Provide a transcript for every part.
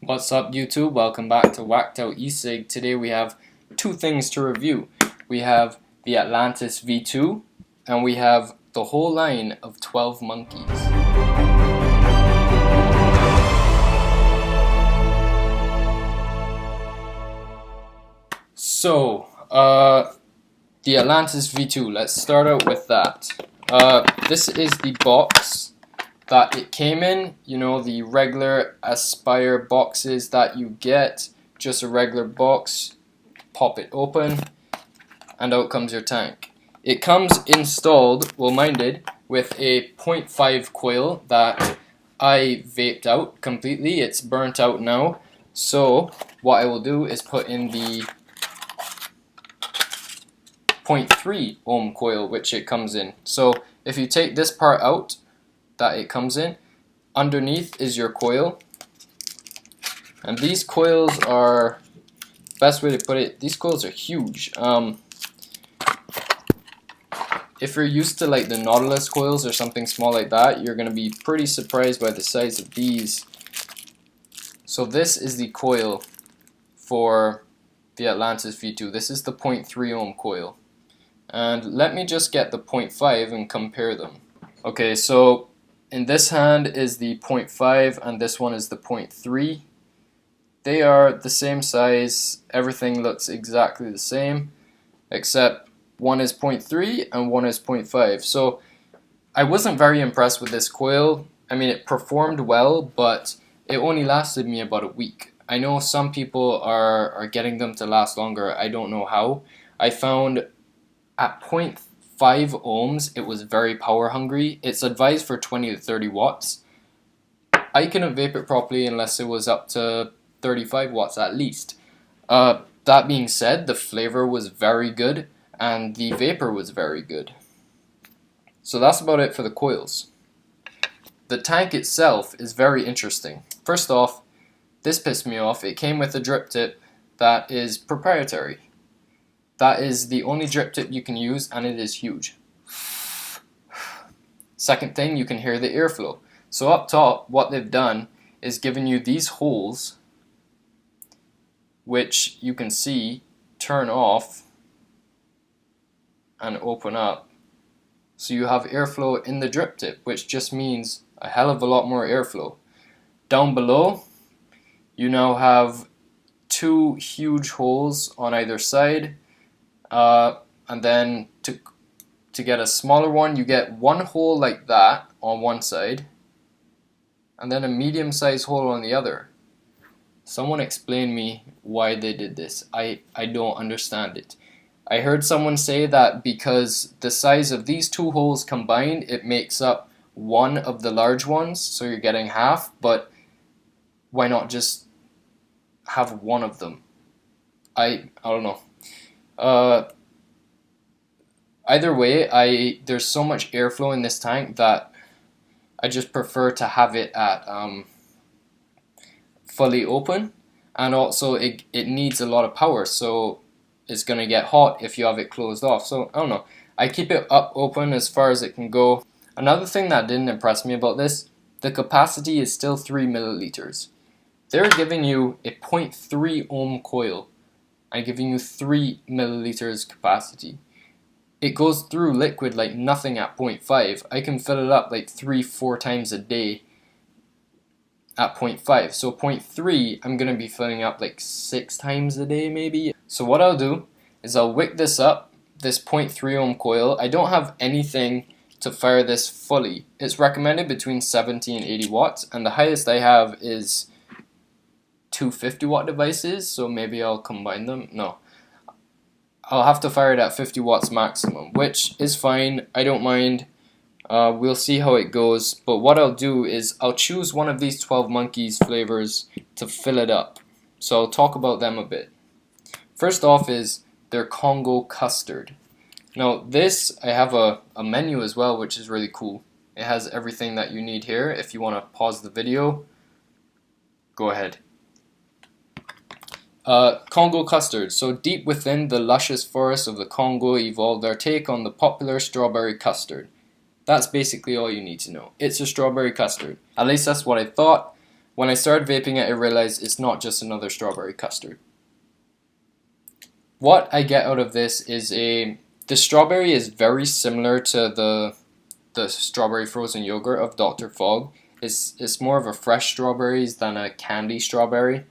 What's up YouTube? Welcome back to WackedOutEcig. Today we have two things to review. We have the Atlantis V2 and we have the whole line of 12 monkeys. So, the Atlantis V2, let's start out with that. This is the box that it came in, you know, the regular Aspire boxes that you get, just a regular box, pop it open, and out comes your tank. It comes installed, well minded, with a 0.5 coil that I vaped out completely. It's burnt out now, so what I will do is put in the 0.3 ohm coil which it comes in. So if you take this part out that it comes in, underneath is your coil, and these coils are, best way to put it, these coils are huge. If you're used to like the Nautilus coils or something small like that, you're going to be pretty surprised by the size of these. So this is the coil for the Atlantis V2. This is the 0.3 ohm coil, and let me just get the 0.5 and compare them. Okay, so in this hand is the 0.5 and this one is the 0.3. They are the same size, everything looks exactly the same, except one is 0.3 and one is 0.5. So I wasn't very impressed with this coil. I mean, it performed well, but it only lasted me about a week. I know some people are getting them to last longer. I don't know how. I found at 0.5 ohms, it was very power hungry. It's advised for 20 to 30 watts. I couldn't vape it properly unless it was up to 35 watts at least. That being said, the flavor was very good and the vapor was very good. So that's about it for the coils. The tank itself is very interesting. First off, this pissed me off. It came with a drip tip that is proprietary. That is the only drip tip you can use, and it is huge. Second thing, you can hear the airflow. So up top, what they've done is given you these holes, which you can see turn off and open up. So you have airflow in the drip tip, which just means a hell of a lot more airflow. Down below, you now have two huge holes on either side. And then to get a smaller one, you get one hole like that on one side and then a medium-sized hole on the other. Someone explain me why they did this. I don't understand it. I heard someone say that because the size of these two holes combined, it makes up one of the large ones, so you're getting half, but why not just have one of them? I don't know. Either way, there's so much airflow in this tank that I just prefer to have it at fully open, and also it needs a lot of power, so it's gonna get hot if you have it closed off. So I don't know, I keep it up open as far as it can go. Another thing that didn't impress me about this, the capacity is still 3 milliliters. They're giving you a 0.3 ohm coil and giving you 3 milliliters capacity. It goes through liquid like nothing at 0.5. I can fill it up like 3-4 times a day at 0.5. So 0.3, I'm going to be filling up like 6 times a day maybe. So what I'll do is I'll wick this up, this 0.3 ohm coil. I don't have anything to fire this fully. It's recommended between 70 and 80 watts, and the highest I have is 250 watt devices, so maybe I'll combine them. No, I'll have to fire it at 50 watts maximum, which is fine. I don't mind. We'll see how it goes, but what I'll do is I'll choose one of these 12 monkeys flavors to fill it up. So I'll talk about them a bit. First off is their Congo custard. Now this, I have a menu as well, which is really cool. It has everything that you need here. If you want to pause the video, go ahead. Congo custard. So deep within the luscious forests of the Congo evolved our take on the popular strawberry custard. That's basically all you need to know. It's a strawberry custard. At least that's what I thought. when I started vaping it, I realized it's not just another strawberry custard. What I get out of this is the strawberry is very similar to the strawberry frozen yogurt of Dr. Fog. It's more of a fresh strawberries than a candy strawberry.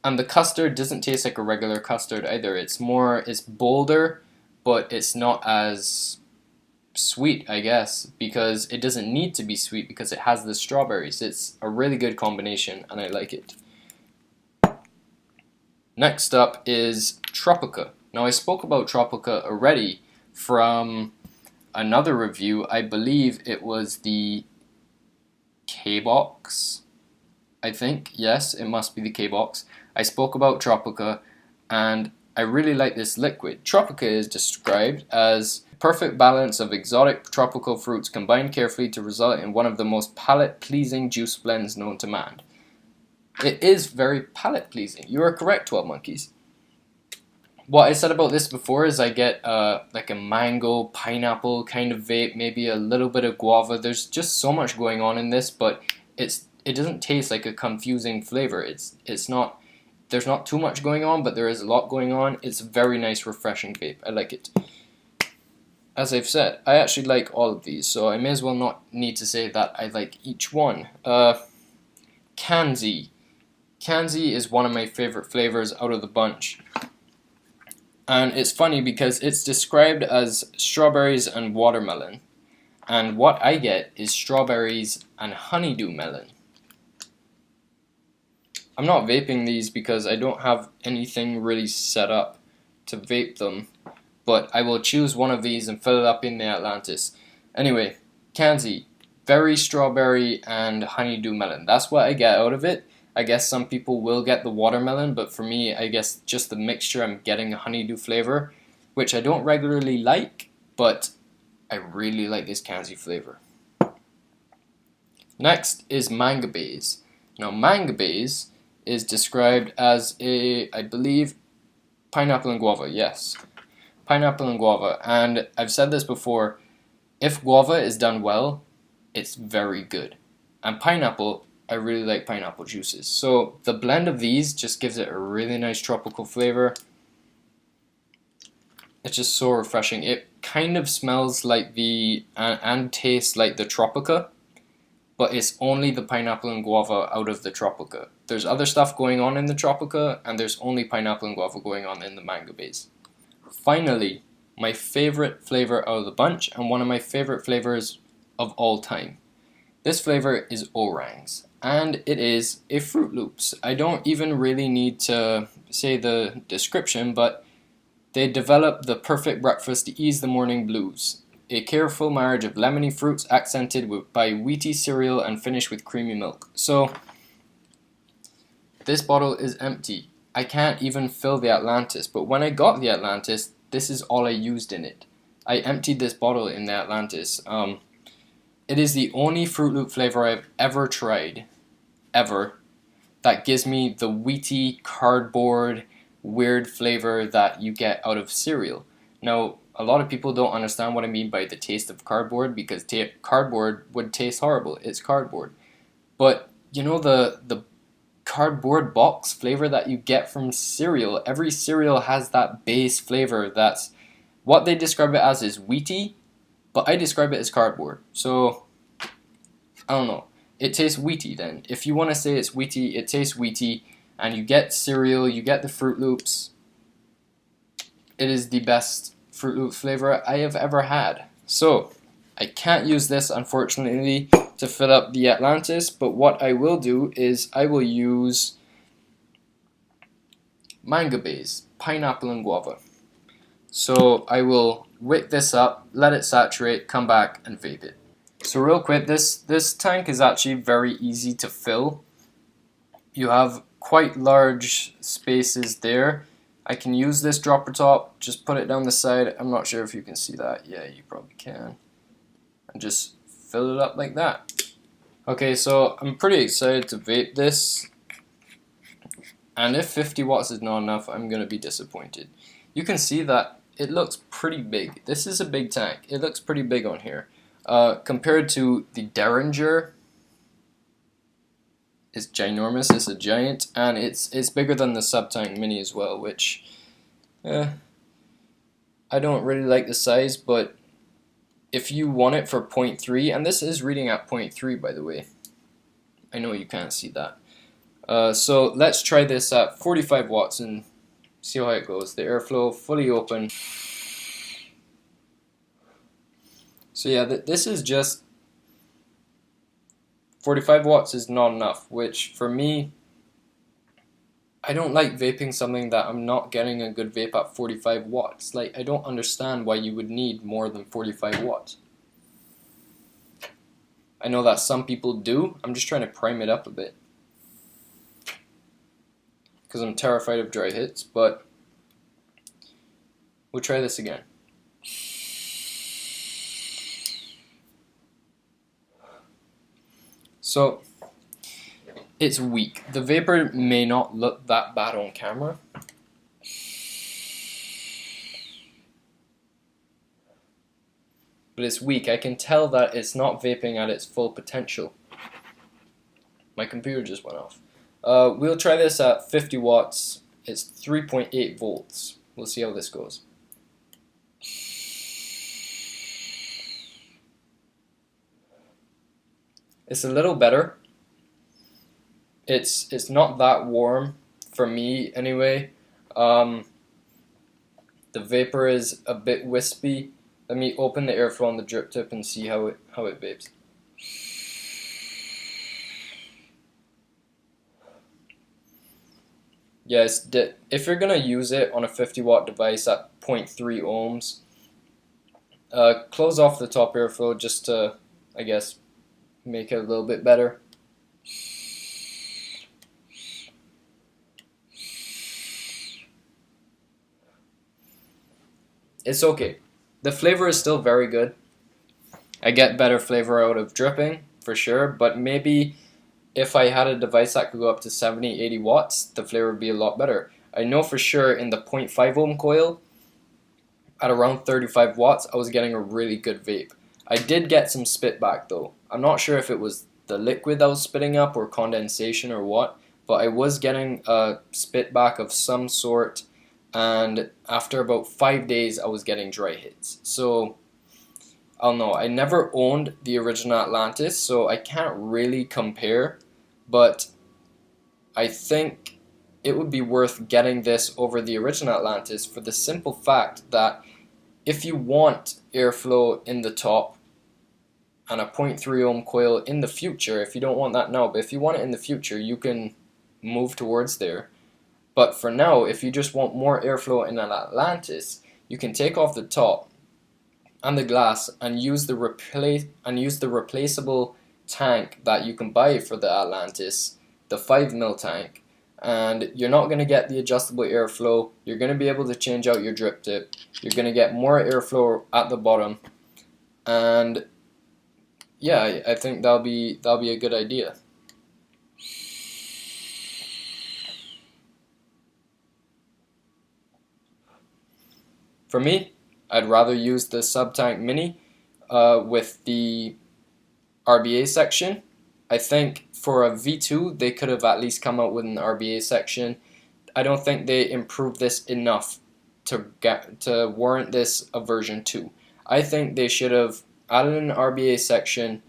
And the custard doesn't taste like a regular custard either. It's bolder, but it's not as sweet, I guess, because it doesn't need to be sweet because it has the strawberries. It's a really good combination and I like it. Next up is Tropica. Now I spoke about Tropica already from another review. I believe it was the K-Box. I think, yes, it must be the K-Box. I spoke about Tropica and I really like this liquid. Tropica is described as perfect balance of exotic tropical fruits combined carefully to result in one of the most palate-pleasing juice blends known to man. It is very palate-pleasing. You are correct, 12 Monkeys. What I said about this before is I get like a mango, pineapple kind of vape, maybe a little bit of guava. There's just so much going on in this, but it doesn't taste like a confusing flavor. There's not too much going on, but there is a lot going on. It's a very nice, refreshing vape. I like it. As I've said, I actually like all of these, so I may as well not need to say that I like each one. Kanzi. Kanzi is one of my favorite flavors out of the bunch. And it's funny because it's described as strawberries and watermelon. And what I get is strawberries and honeydew melon. I'm not vaping these because I don't have anything really set up to vape them. But I will choose one of these and fill it up in the Atlantis. Anyway, Kanzi. Very strawberry and honeydew melon. That's what I get out of it. I guess some people will get the watermelon, but for me, I guess just the mixture, I'm getting a honeydew flavor, which I don't regularly like, but I really like this Kanzi flavor. Next is Mangabays. Now, Mangabays is described as I believe, pineapple and guava, yes. Pineapple and guava, and I've said this before, if guava is done well, it's very good. And pineapple, I really like pineapple juices. So the blend of these just gives it a really nice tropical flavor. It's just so refreshing. It kind of smells like and tastes like the Tropica, but it's only the pineapple and guava out of the Tropica. There's other stuff going on in the Tropica, and there's only pineapple and guava going on in the Mangabays. Finally, my favorite flavor out of the bunch, and one of my favorite flavors of all time. This flavor is o-ranz. And it is a Fruit Loops. I don't even really need to say the description, but they develop the perfect breakfast to ease the morning blues. A careful marriage of lemony fruits accented by wheaty cereal and finished with creamy milk. So, this bottle is empty. I can't even fill the Atlantis, but when I got the Atlantis, this is all I used in it. I emptied this bottle in the Atlantis. It is the only Fruit Loop flavor I've ever tried, that gives me the wheaty, cardboard, weird flavor that you get out of cereal. Now, a lot of people don't understand what I mean by the taste of cardboard because cardboard would taste horrible. It's cardboard. But, you know the cardboard box flavor that you get from cereal? Every cereal has that base flavor that's, what they describe it as is wheaty, but I describe it as cardboard. So, I don't know. It tastes wheaty then. If you want to say it's wheaty, it tastes wheaty. And you get cereal, you get the Fruit Loops. It is the best Fruit Loops flavor I have ever had. So, I can't use this, unfortunately, to fill up the Atlantis. But what I will do is I will use Mangabays, pineapple and guava. So I will wick this up, let it saturate, come back and vape it. So real quick, this tank is actually very easy to fill. You have quite large spaces there. I can use this dropper top, just put it down the side. I'm not sure if you can see that. Yeah, you probably can. And just fill it up like that. Okay, so I'm pretty excited to vape this. And if 50 watts is not enough, I'm going to be disappointed. You can see that it looks pretty big. This is a big tank. It looks pretty big on here. Compared to the Derringer, is ginormous. It's a giant, and it's bigger than the Subtank Mini as well, which I don't really like the size, but if you want it for 0.3, and this is reading at 0.3 by the way, I know you can't see that. So let's try this at 45 watts and see how it goes. The airflow fully open. So yeah, this is just 45 watts is not enough, which for me, I don't like vaping something that I'm not getting a good vape at 45 watts. Like, I don't understand why you would need more than 45 watts. I know that some people do. I'm just trying to prime it up a bit, because I'm terrified of dry hits, but we'll try this again. So, it's weak. The vapor may not look that bad on camera. But it's weak. I can tell that it's not vaping at its full potential. My computer just went off. We'll try this at 50 watts. It's 3.8 volts. We'll see how this goes. It's a little better. It's not that warm for me anyway. The vapor is a bit wispy. Let me open the airflow on the drip tip and see how it vapes. Yes, if you're gonna use it on a 50 watt device at 0.3 ohms, close off the top airflow just to, I guess, make it a little bit better. It's okay. The flavor is still very good. I get better flavor out of dripping, for sure, but maybe if I had a device that could go up to 70, 80 watts, the flavor would be a lot better. I know for sure in the 0.5 ohm coil, at around 35 watts, I was getting a really good vape. I did get some spit back though. I'm not sure if it was the liquid that was spitting up or condensation or what, but I was getting a spit back of some sort, and after about 5 days I was getting dry hits. So I don't know, I never owned the original Atlantis, so I can't really compare, but I think it would be worth getting this over the original Atlantis for the simple fact that if you want airflow in the top and a 0.3 ohm coil in the future, if you don't want that now, but if you want it in the future, you can move towards there. But for now, if you just want more airflow in an Atlantis, you can take off the top and the glass and use the replaceable tank that you can buy for the Atlantis, the 5mm tank, and you're not going to get the adjustable airflow. You're going to be able to change out your drip tip. You're going to get more airflow at the bottom, and yeah, I think that'll be a good idea. For me, I'd rather use the Subtank Mini with the RBA section. I think for a V2 they could have at least come out with an RBA section. I don't think they improved this enough to warrant this a version 2. I think they should have added an RBA section,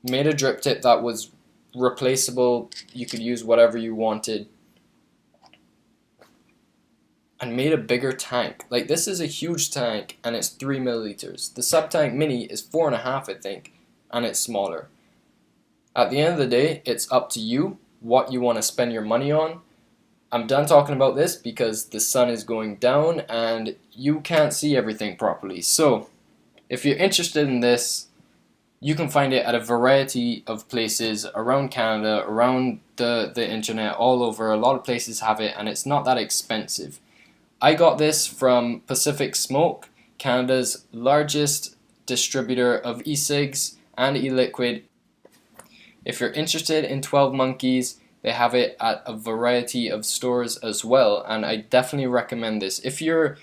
made a drip tip that was replaceable, you could use whatever you wanted, and made a bigger tank. Like, this is a huge tank and it's 3 milliliters. The Subtank Mini is 4.5, I think, and it's smaller. At the end of the day, it's up to you what you want to spend your money on. I'm done talking about this because the sun is going down and you can't see everything properly. So, if you're interested in this, you can find it at a variety of places around Canada, around the internet, all over. A lot of places have it and it's not that expensive. I got this from Pacific Smoke, Canada's largest distributor of e-cigs and e-liquid. If you're interested in 12 Monkeys, they have it at a variety of stores as well, and I definitely recommend this. If you're,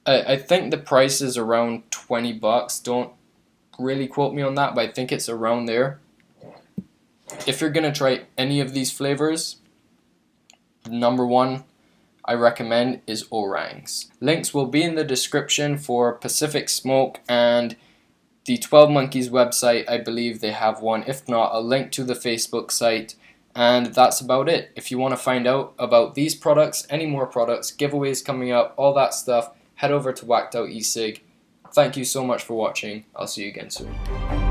I think the price is around $20. Don't really quote me on that, but I think it's around there. if you're gonna try any of these flavors, number one I recommend is o-ranz. Links will be in the description for Pacific Smoke and the 12 Monkeys website. I believe they have one. If not, a link to the Facebook site. And that's about it. If you want to find out about these products, any more products, giveaways coming up, all that stuff, head over to WackedOutEcig. Thank you so much for watching. I'll see you again soon.